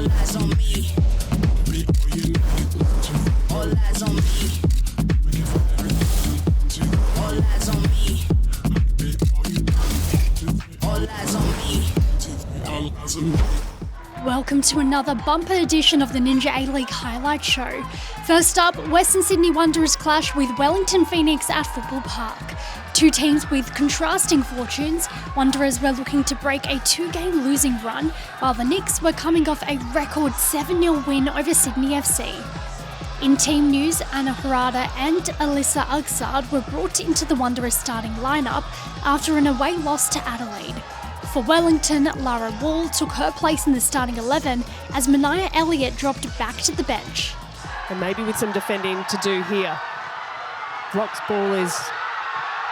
All eyes on me. All eyes on me. All eyes on me. All eyes on me. Welcome to another bumper edition of the Ninja A-League Highlight Show. First up, Western Sydney Wanderers clash with Wellington Phoenix at Football Park. Two teams with contrasting fortunes. Wanderers were looking to break a two-game losing run, while the Knicks were coming off a record 7-0 win over Sydney FC. In team news, Anna Harada and Alyssa Ugsard were brought into the Wanderers starting lineup after an away loss to Adelaide. For Wellington, Lara Wall took her place in the starting 11 as Mania Elliott dropped back to the bench. And maybe with some defending to do here. Rock's ball is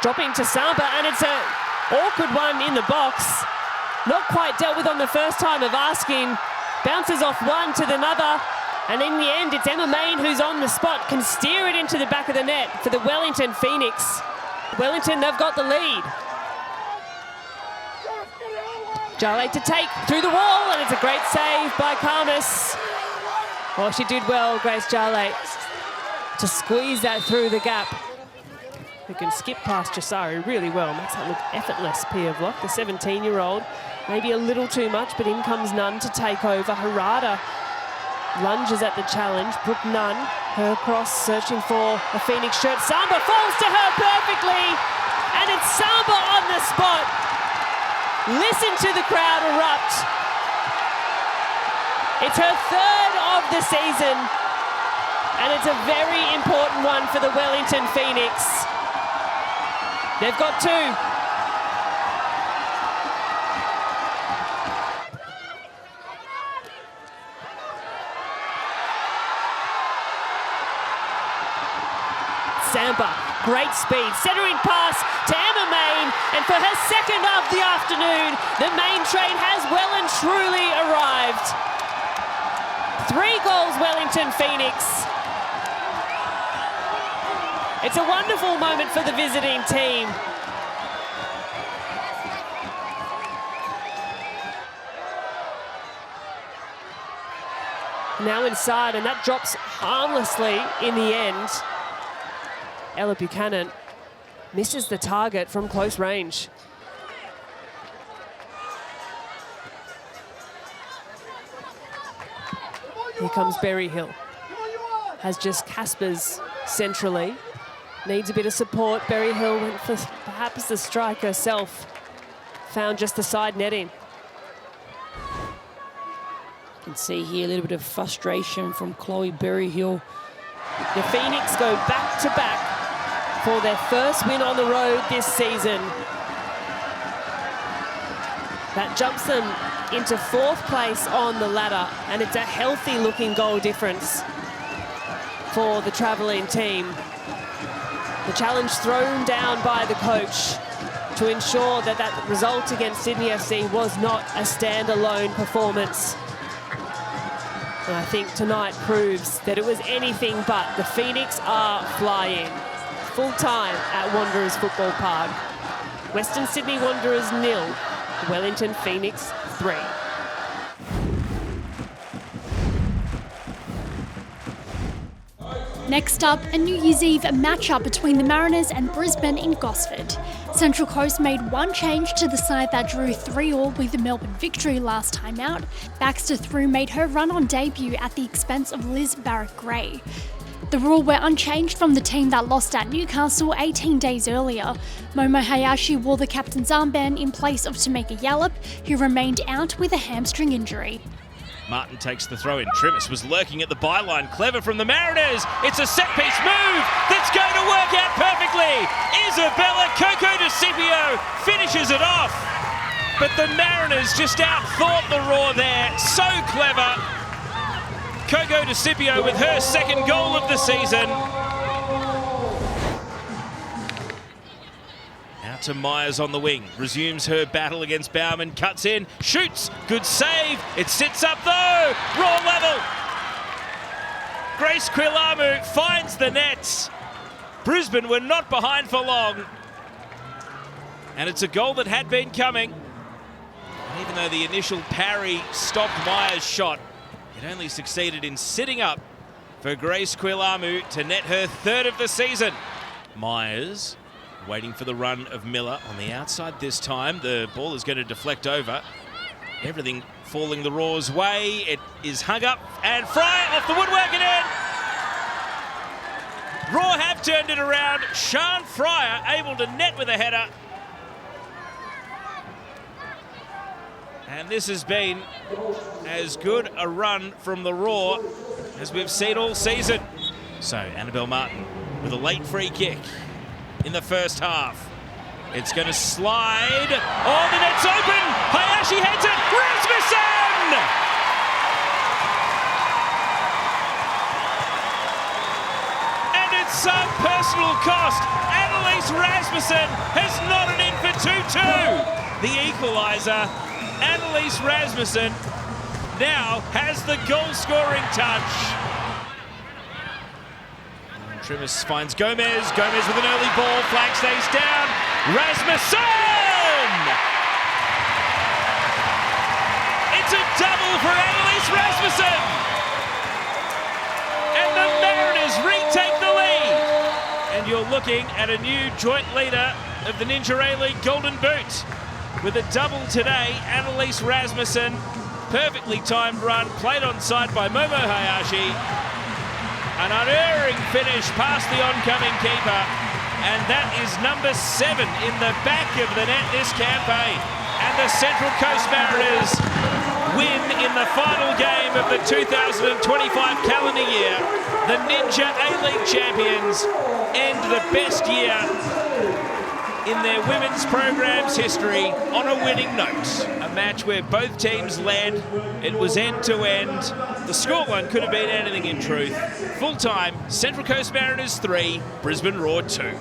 dropping to Samba, and it's an awkward one in the box. Not quite dealt with on the first time of asking. Bounces off one to another. And in the end, it's Emma Main who's on the spot, can steer it into the back of the net for the Wellington Phoenix. Wellington, they've got the lead. Jarley to take through the wall, and it's a great save by Karmas. Oh, she did well, Grace Jarley, to squeeze that through the gap. Who can skip past Jasari really well, makes that look effortless, Pia Vlock, the 17-year-old. Maybe a little too much, but in comes Nunn to take over. Harada lunges at the challenge. Brooke Nunn, her cross, searching for a Phoenix shirt. Samba falls to her perfectly, and it's Samba on the spot. Listen to the crowd erupt. It's her third of the season, and it's a very important one for the Wellington Phoenix. They've got two. Samba, great speed, centering pass to Emma Main, and for her second of the afternoon, the main train has well and truly arrived. 3 goals, Wellington Phoenix. It's a wonderful moment for the visiting team. Now inside, and that drops harmlessly in the end. Ella Buchanan misses the target from close range. Here comes Berryhill. Has just Caspers centrally. Needs a bit of support. Berryhill went for perhaps the strike herself. Found just the side netting. You can see here a little bit of frustration from Chloe Berryhill. The Phoenix go back to back for their first win on the road this season. That jumps them into 4th place on the ladder, and it's a healthy looking goal difference for the travelling team. The challenge thrown down by the coach to ensure that that result against Sydney FC was not a standalone performance. And I think tonight proves that it was anything but. The Phoenix are flying. Full time at Wanderers Football Park. Western Sydney Wanderers 0, Wellington Phoenix 3. Next up, a New Year's Eve matchup between the Mariners and Brisbane in Gosford. Central Coast made one change to the side that drew 3-3 with the Melbourne victory last time out. Baxter Through made her run-on debut at the expense of Liz Barrett-Gray. The Roar were unchanged from the team that lost at Newcastle 18 days earlier. Momo Hayashi wore the captain's armband in place of Tameka Yallop, who remained out with a hamstring injury. Martin takes the throw in. Trimis was lurking at the byline. Clever from the Mariners. It's a set-piece move that's going to work out perfectly. Isabella Coco DeCipio finishes it off. But the Mariners just outthought the Roar there. So clever. Coco DeCipio with her second goal of the season. Out to Myers on the wing. Resumes her battle against Bauman. Cuts in. Shoots. Good save. It sits up though. Roar level. Grace Quilamu finds the nets. Brisbane were not behind for long. And it's a goal that had been coming. And even though the initial parry stopped Myers' shot, It only succeeded in sitting up for Grace Quilamu to net her 3rd of the season. Myers waiting for the run of Miller on the outside this time. The ball is going to deflect over. Everything falling the Roar's way. It is hung up and Fryer off the woodwork and in. Roar have turned it around. Sian Fryer able to net with a header. And this has been as good a run from the Roar as we've seen all season. So Annabelle Martin with a late free kick in the first half. It's going to slide. Oh, the net's open. Hayashi heads it. Rasmussen! And at some personal cost, Annalise Rasmussen has nodded in for 2-2. The equaliser, Annalise Rasmussen, now has the goal-scoring touch. Trimis finds Gomez. Gomez with an early ball. Flag stays down. Rasmussen! It's a double for Annalise Rasmussen! And the Mariners retake the lead. And you're looking at a new joint leader of the Ninja A-League Golden Boot. With a double today, Annalise Rasmussen. Perfectly timed run, played on side by Momo Hayashi. An unerring finish past the oncoming keeper. And that is number 7 in the back of the net this campaign. And the Central Coast Mariners win in the final game of the 2025 calendar year. The Ninja A-League champions end the best year in their women's program's history on a winning note. A match where both teams led. It was end to end. The scoreline could have been anything in truth. Full time, Central Coast Mariners 3, Brisbane Roar 2.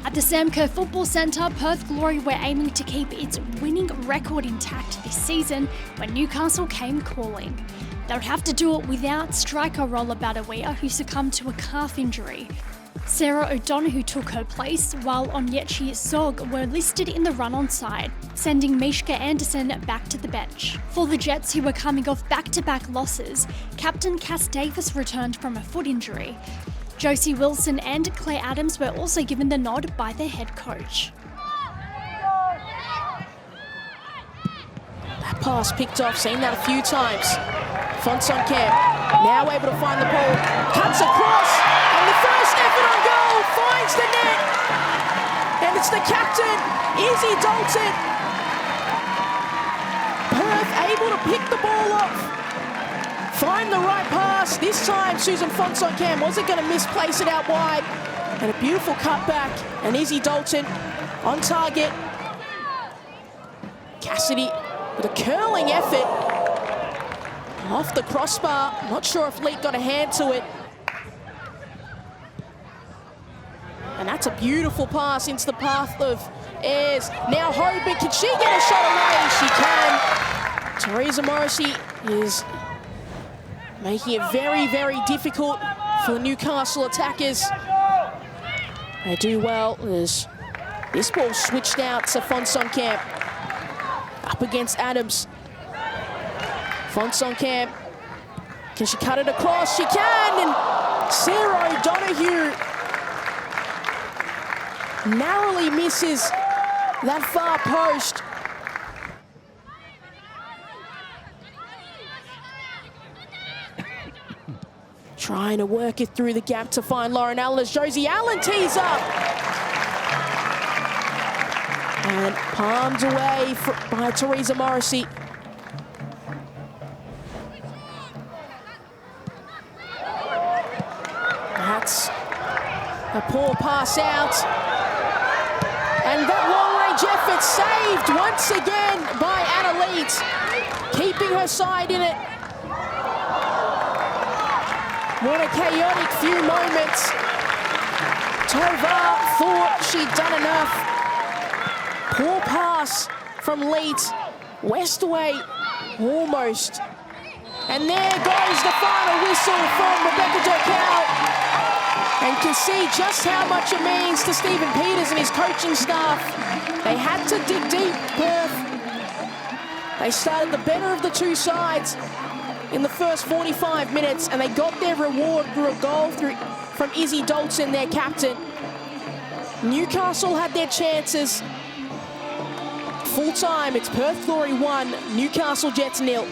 At the Sam Kerr Football Centre, Perth Glory were aiming to keep its winning record intact this season when Newcastle came calling. They would have to do it without striker Rolla Badawia, who succumbed to a calf injury. Sarah O'Donoghue took her place, while Onyechi Sog were listed in the run-on side, sending Mishka Anderson back to the bench. For the Jets, who were coming off back-to-back losses, captain Cass Davis returned from a foot injury. Josie Wilson and Claire Adams were also given the nod by their head coach. That pass picked off, seen that a few times. Fonson Camp now able to find the ball, cuts across, and the first effort on goal finds the net. And it's the captain, Izzy Dalton. Perth able to pick the ball off, find the right pass. This time Susan Fonson Camp wasn't going to misplace it out wide. And a beautiful cutback, and Izzy Dalton on target. Cassidy with a curling effort. Off the crossbar, not sure if Leet got a hand to it. And that's a beautiful pass into the path of Ayres. Now Hobart, can she get a shot away? She can. Teresa Morrissey is making it very, very difficult for the Newcastle attackers. They do well as this ball switched out to Fonson Camp. Up against Adams. Fonson Camp, can she cut it across? She can, and Sarah O'Donoghue narrowly misses that far post. Trying to work it through the gap to find Lauren Allen as Josie Allen tees up. And palmed away by Teresa Morrissey. That's a poor pass out. And that long-range effort saved once again by Adelaide, keeping her side in it. What a chaotic few moments. Tovar thought she'd done enough. Poor pass from Leeds. Westaway almost. And there goes the final whistle from Rebecca Durkow. And can see just how much it means to Stephen Peters and his coaching staff. They had to dig deep, Perth. They started the better of the two sides in the first 45 minutes, and they got their reward through a goal from Izzy Dalton, their captain. Newcastle had their chances. Full time, it's Perth Glory 1, Newcastle Jets 0.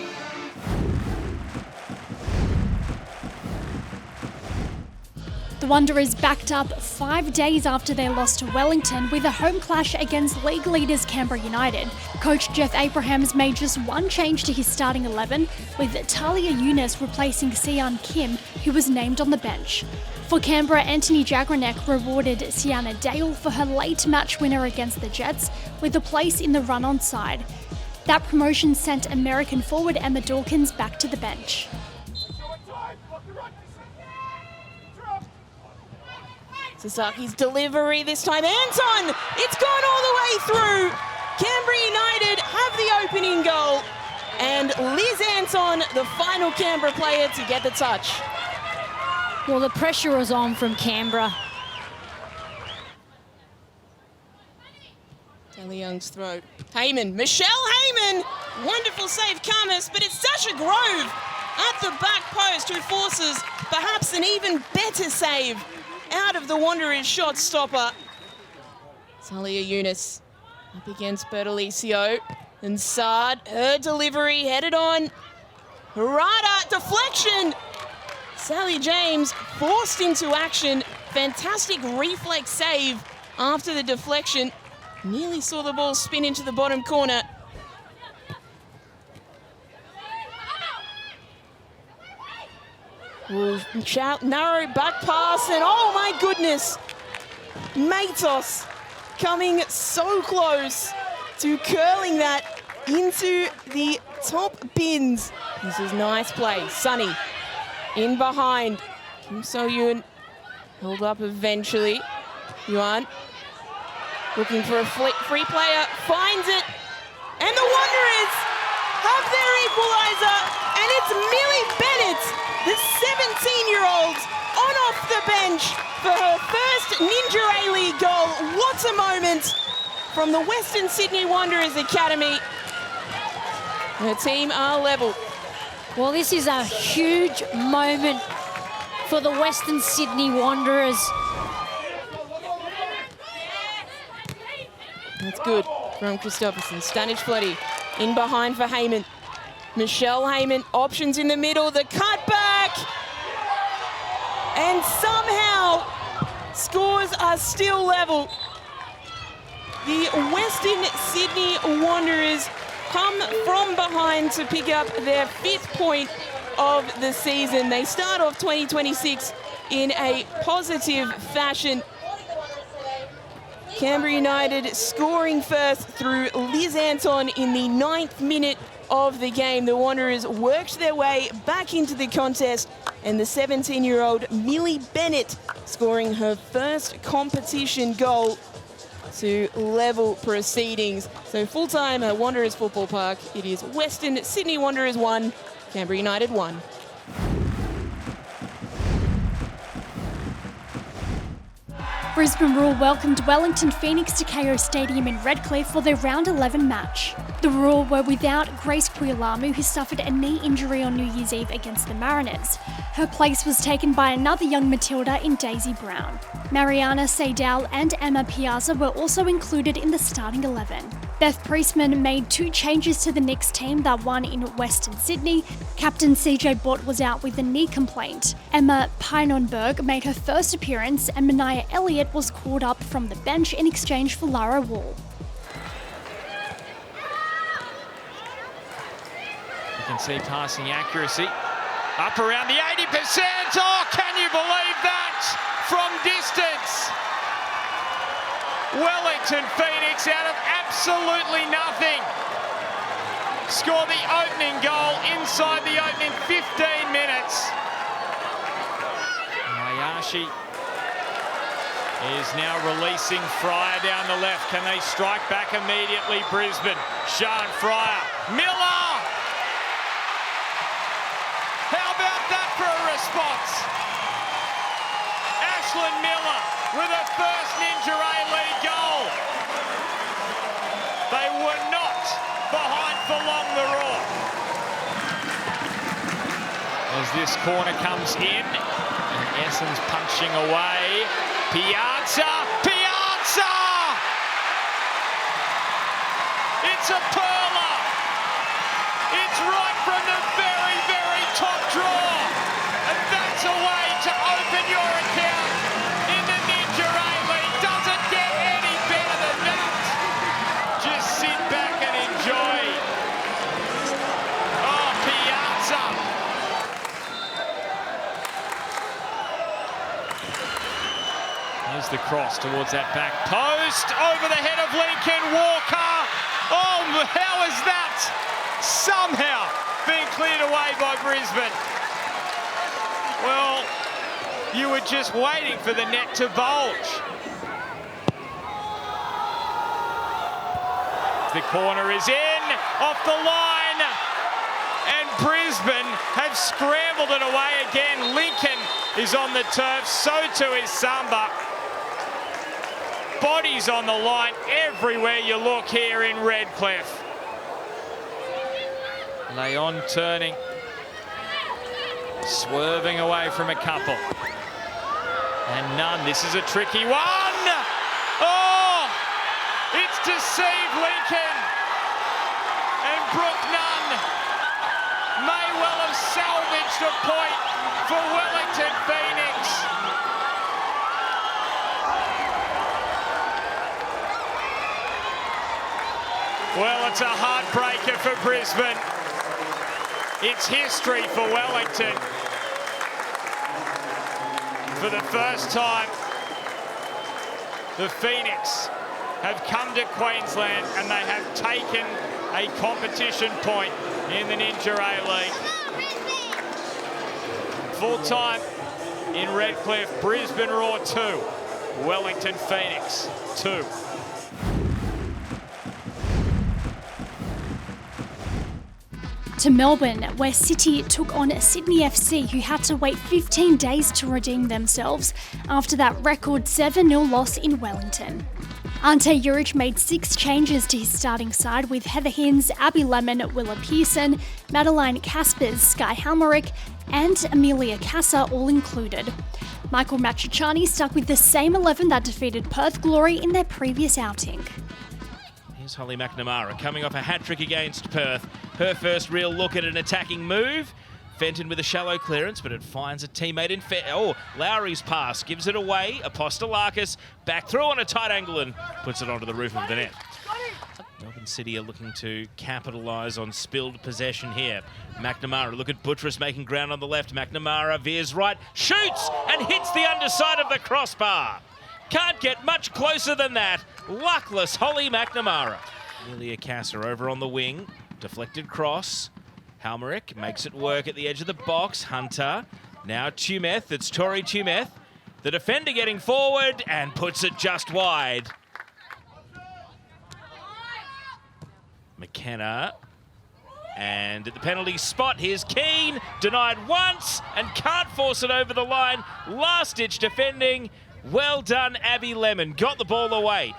The Wanderers backed up 5 days after their loss to Wellington with a home clash against league leaders Canberra United. Coach Jeff Abrahams made just one change to his starting 11, with Talia Younis replacing Sian Kim, who was named on the bench. For Canberra, Anthony Jagranek rewarded Sienna Dale for her late match winner against the Jets with a place in the run-on side. That promotion sent American forward Emma Dawkins back to the bench. Sasaki's delivery this time. Anton! It's gone all the way through. Canberra United have the opening goal. And Liz Anton, the final Canberra player to get the touch. Well, the pressure was on from Canberra. Taylor Young's throw. Heyman, Michelle Heyman! Wonderful save, Camus, but it's Sasha Grove at the back post who forces perhaps an even better save out of the Wanderers shot stopper. Talia Younis up against Bertolicio. And Sard, her delivery headed on. Harada, deflection. Sally James forced into action. Fantastic reflex save after the deflection. Nearly saw the ball spin into the bottom corner. Ooh, narrow back pass, and oh my goodness, Matos coming so close to curling that into the top bins. This is nice play. Sunny in behind. Kim So-Yoon held up eventually. Yuan looking for a free player, finds it, and the Wanderers have their equaliser, and it's Millie Bennett, the 17-year-old, on off the bench for her first Ninja A-League goal. What a moment from the Western Sydney Wanderers Academy. Her team are level. Well, this is a huge moment for the Western Sydney Wanderers. That's good from Christopherson. Stanich Fletty in behind for Heyman. Michelle Heyman, options in the middle, the cutback. And somehow, scores are still level. The Western Sydney Wanderers come from behind to pick up their 5th point of the season. They start off 2026 in a positive fashion. Canberra United scoring first through Liz Anton in the 9th minute of the game. The Wanderers worked their way back into the contest, and the 17-year-old Millie Bennett scoring her first competition goal to level proceedings. So full-time at Wanderers Football Park, it is Western Sydney Wanderers 1, Canberra United 1. Brisbane Roar welcomed Wellington Phoenix to KO Stadium in Redcliffe for their round 11 match. The Roar were without Grace Kuilamu, who suffered a knee injury on New Year's Eve against the Mariners. Her place was taken by another young Matilda in Daisy Brown. Mariana Seidel and Emma Piazza were also included in the starting 11. Beth Priestman made 2 changes to the Knicks team that won in Western Sydney. Captain CJ Bott was out with a knee complaint. Emma Pinonberg made her first appearance, and Mania Elliott was called up from the bench in exchange for Lara Wall. You can see passing accuracy up around the 80%. Oh, can you believe that? From distance. Wellington Phoenix out of absolutely nothing score the opening goal inside the opening 15 minutes. Mayashi is now releasing Fryer down the left. Can they strike back immediately, Brisbane? Sean Fryer. Miller! How about that for a response? Ashlyn Miller with her first Ninja A-League goal. They were not behind for long the Roar. As this corner comes in, and Essens punching away. Piazza! It's a perler! It's right from the very, very top drawer. And that's a way to open your account in the Ninja ALeague. Doesn't get any better than that. Just sit back and enjoy. Oh, Piazza! There's the cross towards that back post. Over the head of Lincoln Walker. Oh, how is that somehow being cleared away by Brisbane? Well, you were just waiting for the net to bulge. The corner is in, off the line, and Brisbane have scrambled it away again. Lincoln is on the turf, so too is Samba. Bodies on the line everywhere you look here in Redcliffe. Leon turning, swerving away from a couple. And none, this is a tricky one. Oh, it's deceived Lincoln. And Brooke Nunn may well have salvaged a point for Wellington Phoenix. Well, it's a heartbreaker for Brisbane. It's history for Wellington. For the first time, the Phoenix have come to Queensland and they have taken a competition point in the Ninja ALeague. Full time in Redcliffe, Brisbane Roar 2, Wellington Phoenix 2. To Melbourne, where City took on Sydney FC, who had to wait 15 days to redeem themselves after that record 7-0 loss in Wellington. Ante Juric made 6 changes to his starting side, with Heather Hinds, Abby Lemon, Willa Pearson, Madeline Caspers, Sky Halmerick and Amelia Casa all included. Michael Machichani stuck with the same 11 that defeated Perth Glory in their previous outing. Here's Holly McNamara coming off a hat-trick against Perth. Her first real look at an attacking move. Fenton with a shallow clearance, but it finds a teammate in Lowry's pass gives it away. Apostolakis back through on a tight angle and puts it onto the roof of the net. Melbourne City are looking to capitalise on spilled possession here. McNamara, look at Buttress making ground on the left. McNamara veers right, shoots and hits the underside of the crossbar. Can't get much closer than that. Luckless Holly McNamara. Amelia Casa over on the wing. Deflected cross. Halmerick makes it work at the edge of the box. Hunter. Now Tumeth. It's Tori Tumeth. The defender getting forward and puts it just wide. McKenna. And at the penalty spot, here's Keane. Denied once and can't force it over the line. Last-ditch defending. Well done, Abby Lemon. Got the ball away.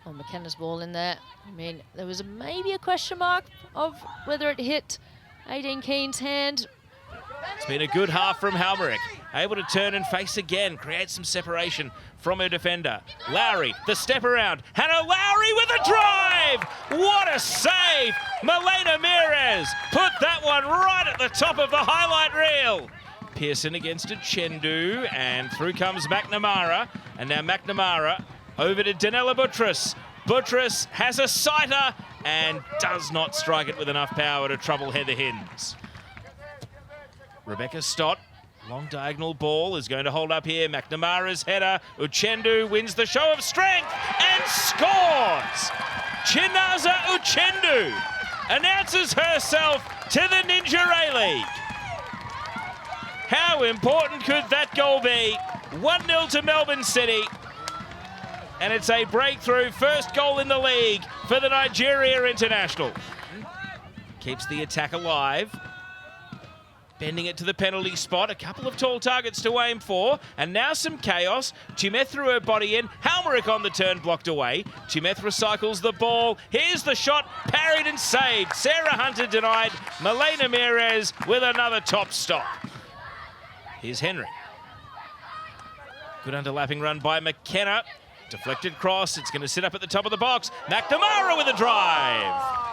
Well, McKenna's ball in there. I mean, there was maybe a question mark of whether it hit Aideen Keane's hand. It's been a good half from Halmerick. Able to turn and face again. Create some separation from her defender. Lowry, the step around. Hannah Lowry with a drive! What a save! Malena Mires put that one right at the top of the highlight reel. Pearson against Uchendu, and through comes McNamara. And now McNamara over to Danella Buttress. Buttress has a sighter and does not strike it with enough power to trouble Heather Hinds. Rebecca Stott, long diagonal ball, is going to hold up here. McNamara's header. Uchendu wins the show of strength and scores! Chinaza Uchendu announces herself to the Ninja ALeague. How important could that goal be? 1-0 to Melbourne City. And it's a breakthrough first goal in the league for the Nigeria international. Keeps the attack alive. Bending it to the penalty spot, a couple of tall targets to aim for, and now some chaos. Chimeth threw her body in, Halmerick on the turn, blocked away. Chimeth recycles the ball, here's the shot, parried and saved. Sarah Hunter denied, Milena Mires with another top stop. Here's Henry. Good underlapping run by McKenna. Deflected cross, it's going to sit up at the top of the box. McNamara with a drive.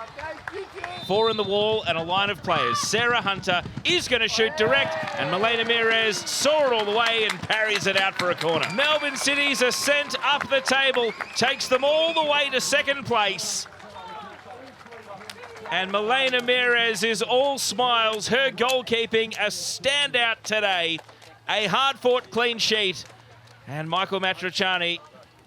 4 in the wall and a line of players. Sarah Hunter is going to shoot direct, and Milena Mires saw it all the way and parries it out for a corner. Melbourne City's ascent up the table takes them all the way to second place. And Milena Mires is all smiles. Her goalkeeping a standout today. A hard-fought clean sheet. And Michael Matriciani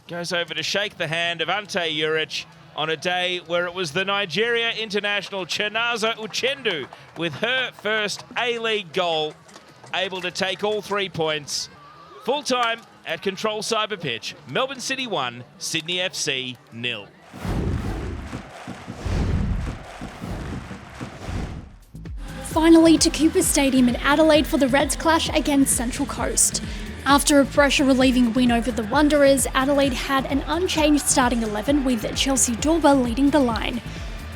goes over to shake the hand of Ante Juric on a day where it was the Nigeria international Chinaza Uchendu with her first A-League goal, able to take all 3 points. Full time at Control Cyber Pitch, Melbourne City 1, Sydney FC 0. Finally to Cooper Stadium in Adelaide for the Reds clash against Central Coast. After a pressure-relieving win over the Wanderers, Adelaide had an unchanged starting 11 with Chelsea Dorber leading the line.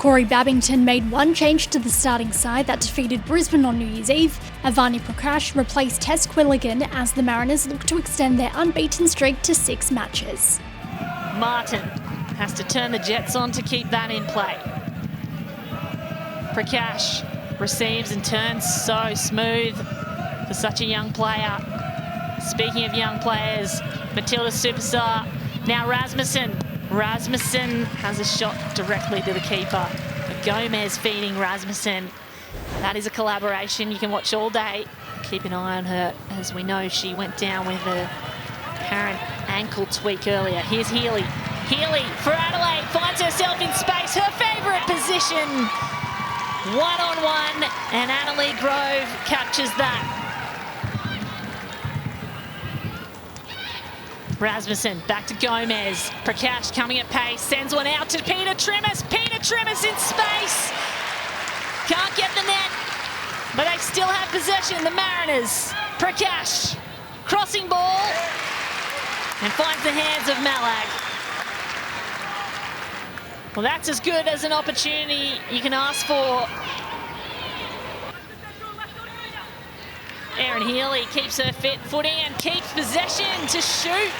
Corey Babington made one change to the starting side that defeated Brisbane on New Year's Eve. Avani Prakash replaced Tess Quilligan as the Mariners look to extend their unbeaten streak to 6 matches. Martin has to turn the Jets on to keep that in play. Prakash receives and turns so smooth for such a young player. Speaking of young players, Matilda Superstar, now Rasmussen. Rasmussen has a shot directly to the keeper. Gomez feeding Rasmussen. That is a collaboration you can watch all day. Keep an eye on her, as we know she went down with a apparent ankle tweak earlier. Here's Healy. Healy for Adelaide, finds herself in space, her favourite position. 1-on-1, and Adelaide Grove captures that. Rasmussen back to Gomez. Prakash coming at pace, sends one out to Peter Trimmis. Peter Trimmis in space. Can't get the net, but they still have possession, the Mariners. Prakash, crossing ball, and finds the hands of Malag. Well, that's as good as an opportunity you can ask for. Erin Healy keeps her fit footing and keeps possession to shoot.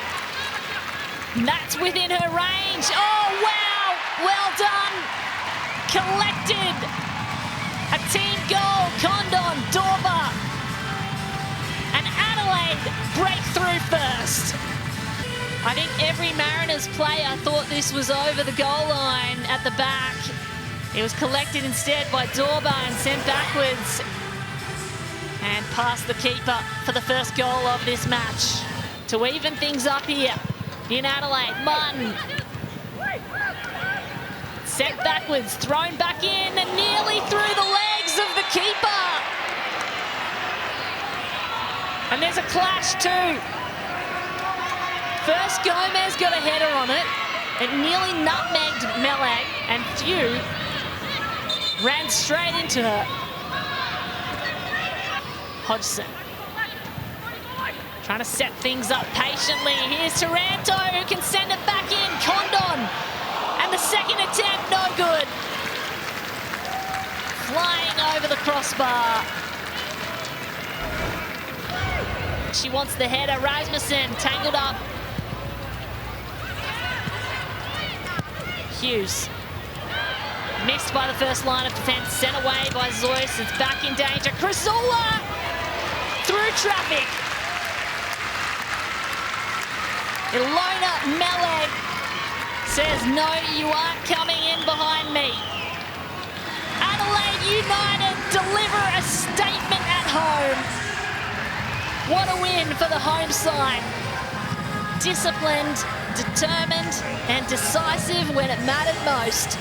And that's within her range. Oh, wow! Well done. Collected. A team goal. Condon, Dorber. And Adelaide break through first. I think every Mariners player thought this was over the goal line at the back. It was collected instead by Dorber and sent backwards. And past the keeper for the first goal of this match. To even things up here in Adelaide, Martin. Sent backwards, thrown back in, and nearly through the legs of the keeper. And there's a clash too. First, Gomez got a header on it. It nearly nutmegged Melag, and Few ran straight into her. Hodgson trying to set things up patiently. Here's Taranto who can send it back in. Condon, and the second attempt no good. Flying over the crossbar. She wants the header. Rasmussen tangled up. Hughes missed by the first line of defence. Sent away by Zoyce. It's back in danger. Crisula through traffic. Ilona Meleg says, no, you aren't coming in behind me. Adelaide United deliver a statement at home. What a win for the home side. Disciplined, determined and decisive when it mattered most.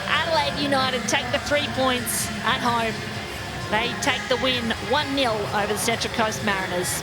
Adelaide United take the 3 points at home. They take the win 1-0 over the Central Coast Mariners.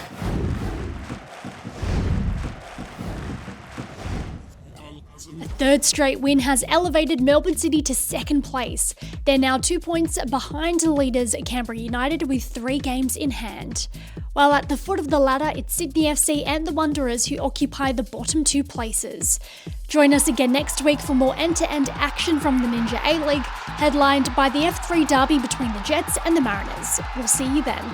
third straight win has elevated Melbourne City to second place. They're now 2 points behind leaders Canberra United with 3 games in hand. While at the foot of the ladder, it's Sydney FC and the Wanderers who occupy the bottom 2 places. Join us again next week for more end-to-end action from the Ninja A-League, headlined by the F3 derby between the Jets and the Mariners. We'll see you then.